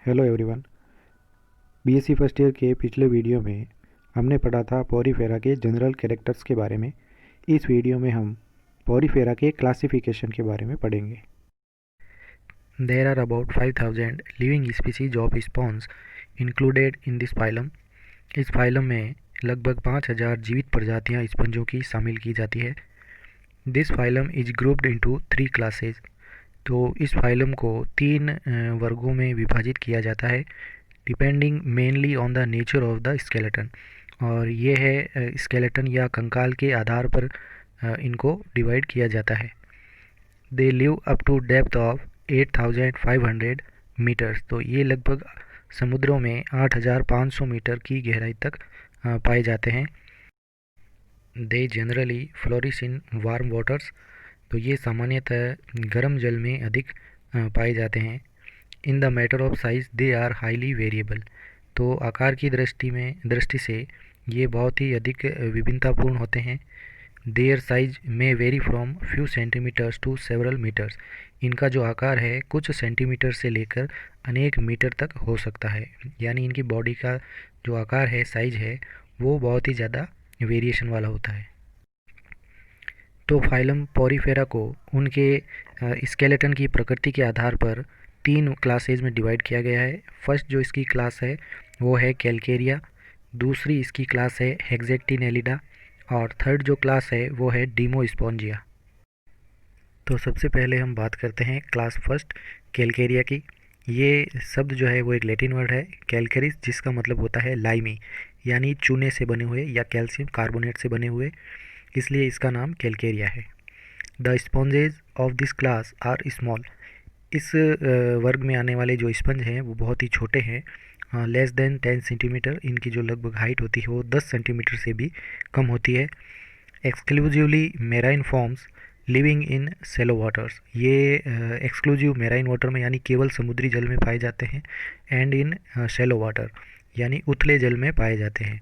Hello everyone. BSc first year के पिछले video में हमने पढ़ा था पॉरीफेरा के जनरल कैरेक्टर्स के बारे में। इस वीडियो में हम पॉरीफेरा के क्लासिफिकेशन के बारे में पढ़ेंगे। There are about 5000 living species of sponge included in this phylum. इस फाइलम में लगभग 5000 जीवित प्रजातियां स्पंजों की शामिल की जाती है। This phylum is grouped into 3 classes. तो इस फाइलम को 3 वर्गों में विभाजित किया जाता है, depending mainly on the nature of the skeleton. और ये है स्केलेटन या कंकाल के आधार पर इनको डिवाइड किया जाता है। They live up to depth of 8500 metres. तो ये लगभग समुद्रों में 8500 मीटर की गहराई तक पाए जाते हैं। They generally flourish in warm waters. तो ये सामान्यतः गर्म जल में अधिक पाए जाते हैं। In the matter of size they are highly variable. तो आकार की दृष्टि से ये बहुत ही अधिक विभिन्नतापूर्ण होते हैं। देयर साइज में vary from few centimetres to several metres. इनका जो आकार है कुछ सेंटीमीटर से लेकर अनेक मीटर तक हो सकता है, यानी इनकी बॉडी का जो आकार है, साइज है, वो बहुत ही ज़्यादा वेरिएशन वाला होता है। तो फाइलम पॉरीफेरा को उनके स्केलेटन की प्रकृति के आधार पर 3 क्लासेज में डिवाइड किया गया है। फर्स्ट जो इसकी क्लास है वो है कैलकेरिया, दूसरी इसकी क्लास है हेक्सेक्टिनेलिडा, और थर्ड जो क्लास है वो है डीमोस्पोंजिया। तो सबसे पहले हम बात करते हैं क्लास फर्स्ट कैलकेरिया की। ये शब्द जो है वो एक लैटिन वर्ड है कैलकेरिस, जिसका मतलब होता है लाइमी, यानी चूने से बने हुए या कैल्शियम कार्बोनेट से बने हुए, इसलिए इसका नाम कैलकेरिया है। The sponges of this class are small. इस वर्ग में आने वाले जो स्पंज हैं वो बहुत ही छोटे हैं, लेस देन 10 सेंटीमीटर। इनकी जो लगभग हाइट होती है वो 10 सेंटीमीटर से भी कम होती है। Exclusively marine forms living in shallow waters. ये एक्सक्लूसिव मेराइन वाटर में यानी केवल समुद्री जल में पाए जाते हैं, एंड इन सेलो वाटर यानी उथले जल में पाए जाते हैं।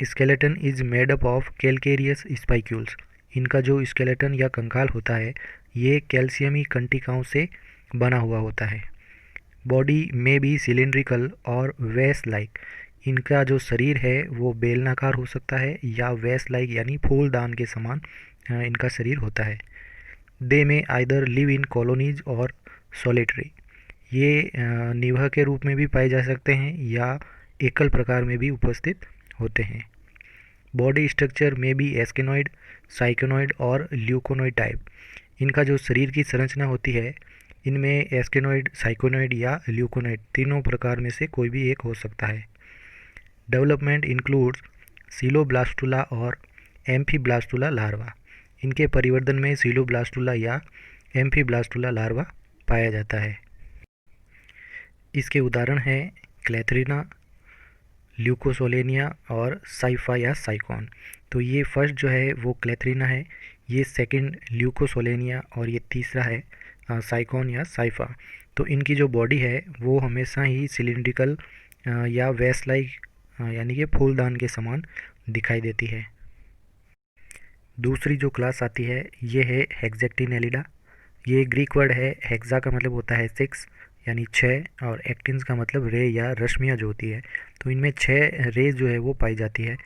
Skeleton is made up of calcareous spicules. इनका जो स्केलेटन या कंकाल होता है ये कैल्शियमी कंटिकाओं से बना हुआ होता है। बॉडी में भी सिलिंड्रिकल और वेस लाइक। इनका जो शरीर है वो बेलनाकार हो सकता है या वेस लाइक यानी फूलदान के समान इनका शरीर होता है। दे में आइदर लिव इन कॉलोनीज और सॉलिटरी। ये निवह के रूप में भी पाए जा सकते हैं या एकल प्रकार में भी उपस्थित होते हैं। बॉडी स्ट्रक्चर में भी एस्केनॉइड, साइकोनॉइड और ल्यूकोनॉइड टाइप। इनका जो शरीर की संरचना होती है इनमें एस्केनॉइड, साइकोनॉइड या ल्यूकोनॉइड तीनों प्रकार में से कोई भी एक हो सकता है। डेवलपमेंट इंक्लूड्स सीलोब्लास्टुला और एम्फीब्लास्टुला लार्वा। इनके परिवर्तन में सीलोब्लास्टुला या एम्फीब्लास्टुला लार्वा पाया जाता है। इसके उदाहरण हैं क्लेथरीना, ल्यूकोसोलेनिया और साइफा या साइकॉन। तो ये फर्स्ट जो है वो क्लेथरीना है, ये सेकंड ल्यूकोसोलेनिया और ये तीसरा है साइकॉन या साइफा। तो इनकी जो बॉडी है वो हमेशा ही सिलिंड्रिकल या वेस्ट लाइक यानी कि फूलदान के समान दिखाई देती है। दूसरी जो क्लास आती है ये है हेक्सेक्टिनेलिडा। ये ग्रीक वर्ड है, हेक्सा का मतलब होता है 6 यानी 6, और एक्टिन्स का मतलब रे या रश्मियाँ जो होती है। तो इनमें 6 रेज जो है वो पाई जाती है।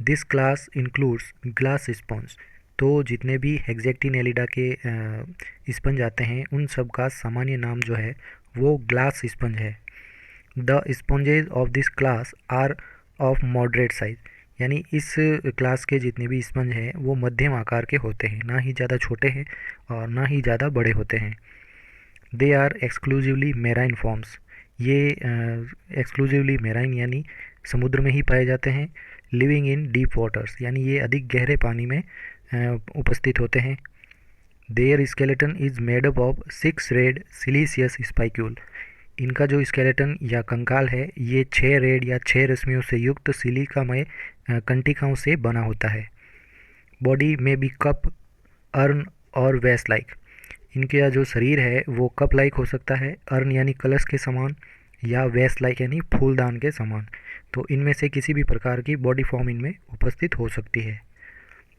This class includes glass sponge. तो जितने भी हेक्सेक्टिनेलिडा के स्पंज आते हैं उन सब का सामान्य नाम जो है वो ग्लास स्पंज है। The sponges of this class are of moderate size. यानी इस क्लास के जितने भी स्पंज हैं वो मध्यम आकार के होते हैं, ना ही ज़्यादा छोटे हैं और ना ही ज़्यादा बड़े होते हैं। They are exclusively marine forms. ये एक्सक्लूसिवली मेराइन यानी समुद्र में ही पाए जाते हैं। लिविंग इन डीप वाटर्स यानी ये अधिक गहरे पानी में उपस्थित होते हैं। Their skeleton is made up of 6 rayed siliceous spicule. इनका जो स्केलेटन या कंकाल है ये 6 रेड या 6 रश्मियों से युक्त सिलिकामय कंटिकाओं से बना होता है। बॉडी में भी कप, अर्न और वेस लाइक। इनका जो शरीर है वो कप लाइक हो सकता है, अर्न यानी कलश के समान, या वेस लाइक यानी फूलदान के समान। तो इनमें से किसी भी प्रकार की बॉडी फॉर्म इनमें उपस्थित हो सकती है।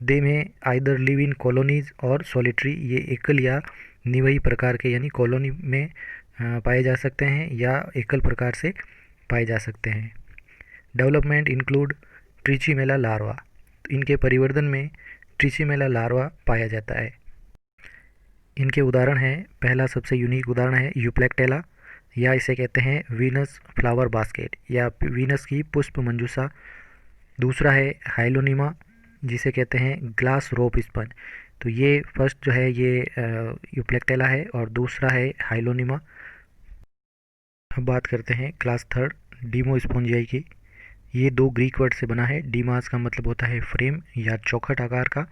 दे में आइदर लिव इन कॉलोनीज और सॉलिटरी। ये एकल या निवयी प्रकार के यानी कॉलोनी में पाए जा सकते हैं या एकल प्रकार से पाए जा सकते हैं। डेवलपमेंट इंक्लूड ट्रिचिमेला लार्वा, इनके परिवर्धन में ट्रिचिमेला लार्वा पाया जाता है। इनके उदाहरण हैं, पहला सबसे यूनिक उदाहरण है यूप्लेक्टेला, या इसे कहते हैं वीनस फ्लावर बास्केट या वीनस की पुष्प मंजूषा। दूसरा है हाइलोनिमा, जिसे कहते हैं ग्लास रोप स्पंज। तो ये फर्स्ट जो है ये यूप्लेक्टेला है और दूसरा है हाइलोनिमा। अब बात करते हैं क्लास थर्ड डीमोस्पोंजियाई की। ये दो ग्रीक वर्ड से बना है। डीमास का मतलब होता है फ्रेम या चौखट आकार का।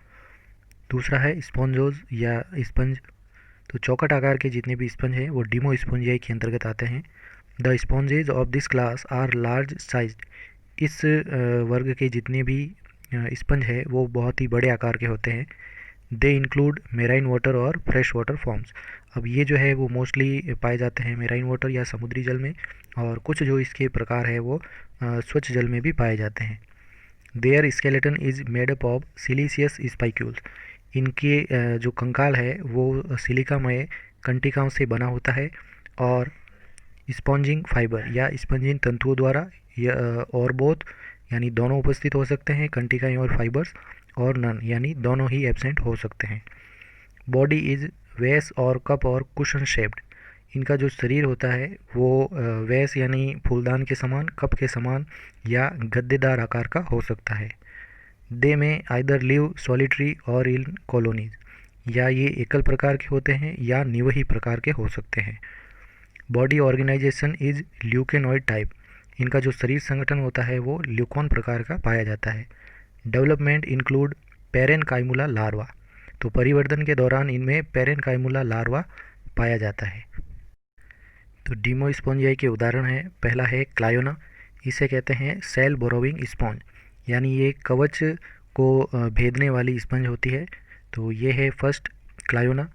दूसरा है स्पॉन्जोज या स्पंज। तो चौखट आकार के जितने भी स्पंज हैं वो डीमोस्पोंजियाई के अंतर्गत आते हैं। The sponges of this class are large size. इस वर्ग के जितने भी स्पंज है वो बहुत ही बड़े आकार के होते हैं। दे इंक्लूड मेराइन वाटर और फ्रेश वाटर फॉर्म्स। अब ये जो है वो मोस्टली पाए जाते हैं मेराइन वाटर या समुद्री जल में, और कुछ जो इसके प्रकार है वो स्वच्छ जल में भी पाए जाते हैं। Their skeleton is made up of siliceous spicules. इनके जो कंकाल है वो सिलिकामय कंटिकाओं से बना होता है और स्पॉन्जिंग फाइबर या स्पंजिंग तंतुओं द्वारा और बोथ यानी दोनों उपस्थित हो सकते हैं, कंटिकाएं और फाइबर्स, और नन यानी दोनों ही एब्सेंट हो सकते हैं। बॉडी इज वेस और कप और कुशन शेप्ड। इनका जो शरीर होता है वो वेस यानी फूलदान के समान, कप के समान या गद्देदार आकार का हो सकता है। दे में आइदर लिव सॉलिटरी और इन कॉलोनीज, या ये एकल प्रकार के होते हैं या निवही प्रकार के हो सकते हैं। Body organization is leuconoid type. इनका जो शरीर संगठन होता है वो ल्यूकॉन प्रकार का पाया जाता है। Development include parenchymula larva. तो परिवर्तन के दौरान इनमें पेरेनकाइमुला लार्वा पाया जाता है। तो डीमोस्पोंजियाई के उदाहरण हैं, पहला है क्लायोना। इसे कहते हैं सेल बोरोविंग स्पॉन्ज, यानी ये कवच को भेदने वाली स्पंज होती है। तो ये है फर्स्ट क्लायोना।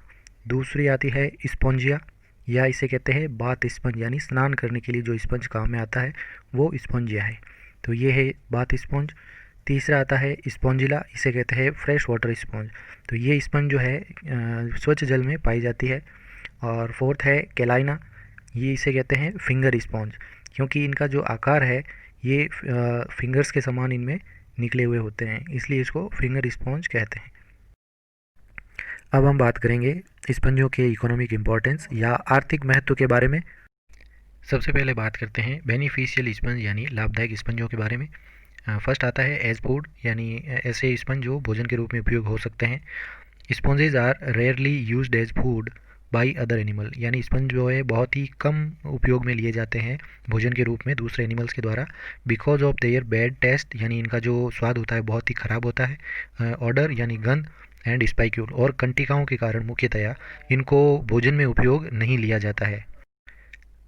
दूसरी आती है स्पॉन्जिया, या इसे कहते हैं बाथ स्पंज, यानी स्नान करने के लिए जो स्पंज काम में आता है वो स्पॉन्जिया है। तो ये है बाथ स्पंज। तीसरा आता है स्पॉन्जिला, इसे कहते हैं फ्रेश वाटर स्पंज। तो ये स्पंज जो है स्वच्छ जल में पाई जाती है। और फोर्थ है केलाइना, ये इसे कहते हैं फिंगर स्पॉन्ज, क्योंकि इनका जो आकार है ये फिंगर्स के समान इनमें निकले हुए होते हैं, इसलिए इसको फिंगर स्पॉन्ज कहते हैं। अब हम बात करेंगे स्पंजों के इकोनॉमिक इम्पोर्टेंस या आर्थिक महत्व के बारे में। सबसे पहले बात करते हैं बेनिफिशियल स्पंज यानी लाभदायक स्पंजों के बारे में। फर्स्ट आता है एज फूड, यानी ऐसे स्पंज जो भोजन के रूप में उपयोग हो सकते हैं। Sponges are rarely used as food by other animal, यानी स्पंज जो है बहुत ही कम उपयोग में लिए जाते हैं भोजन के रूप में दूसरे एनिमल्स के द्वारा। Because of their bad taste, यानी इनका जो स्वाद होता है बहुत ही ख़राब होता है। ऑर्डर यानी गंध, एंड स्पाइक्यूल और कंटिकाओं के कारण मुख्यतया इनको भोजन में उपयोग नहीं लिया जाता है।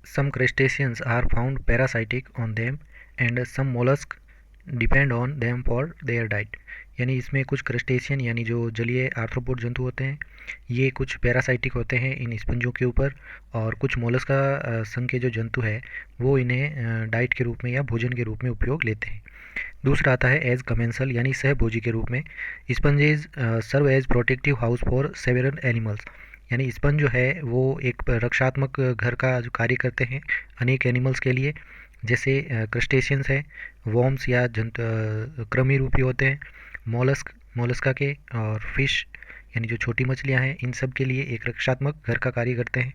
Some crustaceans are found parasitic on them and some mollusc depend on them for their diet. यानी इसमें कुछ क्रस्टेशियन यानी जो जलीय आर्थ्रोपोड जंतु होते हैं ये कुछ पैरासाइटिक होते हैं इन स्पंजों के ऊपर, और कुछ मोलस्का संघ के जो जंतु है वो इन्हें डाइट के रूप में या भोजन के रूप में उपयोग लेते हैं। दूसरा आता है एज कमेंसल, यानी सहभोजी के रूप में। Sponges serve as protective house for several animals, यानी स्पंज जो है वो एक रक्षात्मक घर का जो कार्य करते हैं अनेक एनिमल्स के लिए, जैसे क्रस्टेशियंस है, वॉर्म्स या कृमि रूपी होते हैं, मोलस्का के, और फिश यानी जो छोटी मछलियां हैं इन सब के लिए एक रक्षात्मक घर का कार्य करते हैं।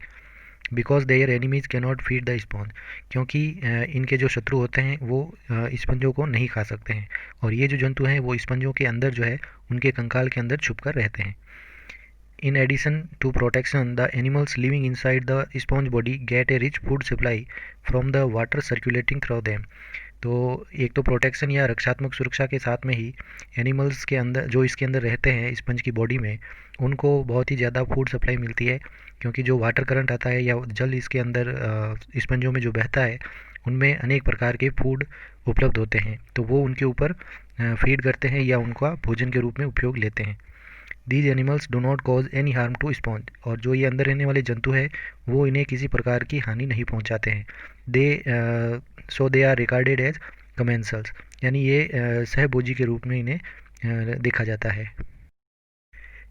Because their enemies can not feed the sponge, क्योंकि इनके जो शत्रु होते हैं वो स्पंजों को नहीं खा सकते हैं, और ये जो जंतु हैं वो स्पंजों के अंदर जो है उनके कंकाल के अंदर छुप कर रहते हैं। In addition to protection, the animals living inside the sponge body get a rich food supply from the water circulating through them. तो एक तो प्रोटेक्शन या रक्षात्मक सुरक्षा के साथ में ही एनिमल्स के अंदर जो इसके अंदर रहते हैं स्पंज की बॉडी में उनको बहुत ही ज़्यादा फूड सप्लाई मिलती है, क्योंकि जो वाटर करंट आता है या जल इसके अंदर स्पंजों में जो बहता है उनमें अनेक प्रकार के फूड उपलब्ध होते हैं, तो वो उनके ऊपर फीड करते हैं या उनका भोजन के रूप में उपयोग लेते हैं। These animals do not cause any harm to sponge, और जो ये अंदर रहने वाले जंतु है वो इन्हें किसी प्रकार की हानि नहीं पहुंचाते हैं। सो दे आर रिगार्डेड एज कमेंसल्स, यानी ये सहभोजी के रूप में इन्हें देखा जाता है।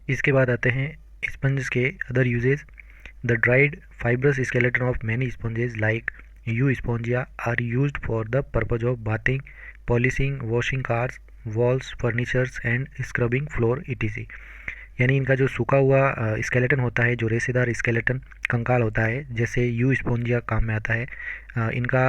इसके बाद आते हैं स्पंज के other uses. The dried fibrous skeleton of many sponges like U spongia are used for the purpose of bathing, polishing, washing cars, walls, furnitures and scrubbing floor etc. यानी इनका जो सूखा हुआ स्केलेटन होता है, जो रेसेदार स्केलेटन कंकाल होता है, जैसे यू स्पोंजिया काम में आता है। इनका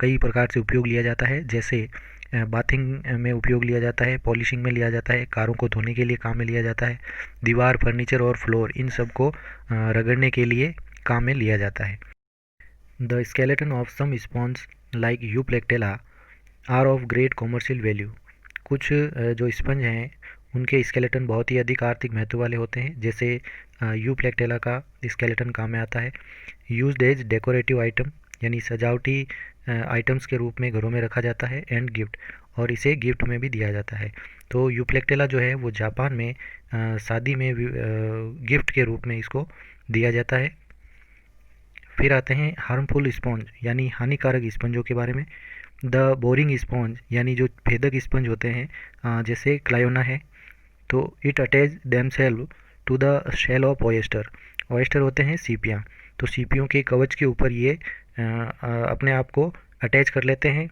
कई प्रकार से उपयोग लिया जाता है, जैसे बाथिंग में उपयोग लिया जाता है, पॉलिशिंग में लिया जाता है, कारों को धोने के लिए काम में लिया जाता है, दीवार, फर्नीचर और फ्लोर इन सब को रगड़ने के लिए काम में लिया जाता है। The skeleton of some sponge like Euplectella are of great commercial value. कुछ जो स्पंज हैं उनके स्केलेटन बहुत ही अधिक आर्थिक महत्व वाले होते हैं, जैसे यू प्लेक्टेला का स्केलेटन काम में आता है। यूज्ड एज डेकोरेटिव आइटम, यानी सजावटी आइटम्स के रूप में घरों में रखा जाता है, एंड गिफ्ट, और इसे गिफ्ट में भी दिया जाता है। तो यूप्लेक्टेला जो है वो जापान में शादी में गिफ्ट के रूप में इसको दिया जाता है। फिर आते हैं हार्मफुल स्पॉन्ज, यानी हानिकारक स्पंजों के बारे में। द बोरिंग स्पॉन्ज, यानी जो भेदक स्पंज होते हैं, जैसे क्लायोना है, तो it attach themselves to the shell of oyster. Oyster होते हैं सीपियाँ, तो सीपियों के कवच के ऊपर ये अपने आप को अटैच कर लेते हैं।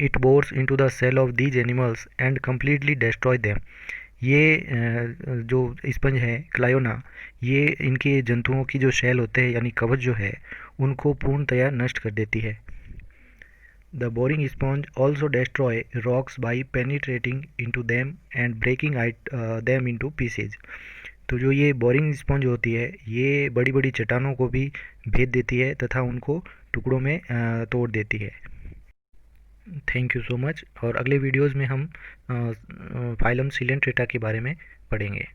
It bores into the shell of these animals and completely destroy them. ये जो स्पंज है क्लायोना, ये इनके जंतुओं की जो शेल होते हैं यानी कवच जो है उनको पूर्णतया नष्ट कर देती है। The boring sponge also destroy rocks by penetrating into them and breaking them into pieces. तो जो ये बोरिंग स्पंज होती है ये बड़ी बड़ी चट्टानों को भी भेद देती है तथा उनको टुकड़ों में तोड़ देती है। Thank you so much. और अगले वीडियोज़ में हम फाइलम सिलेंट्रेटा के बारे में पढ़ेंगे।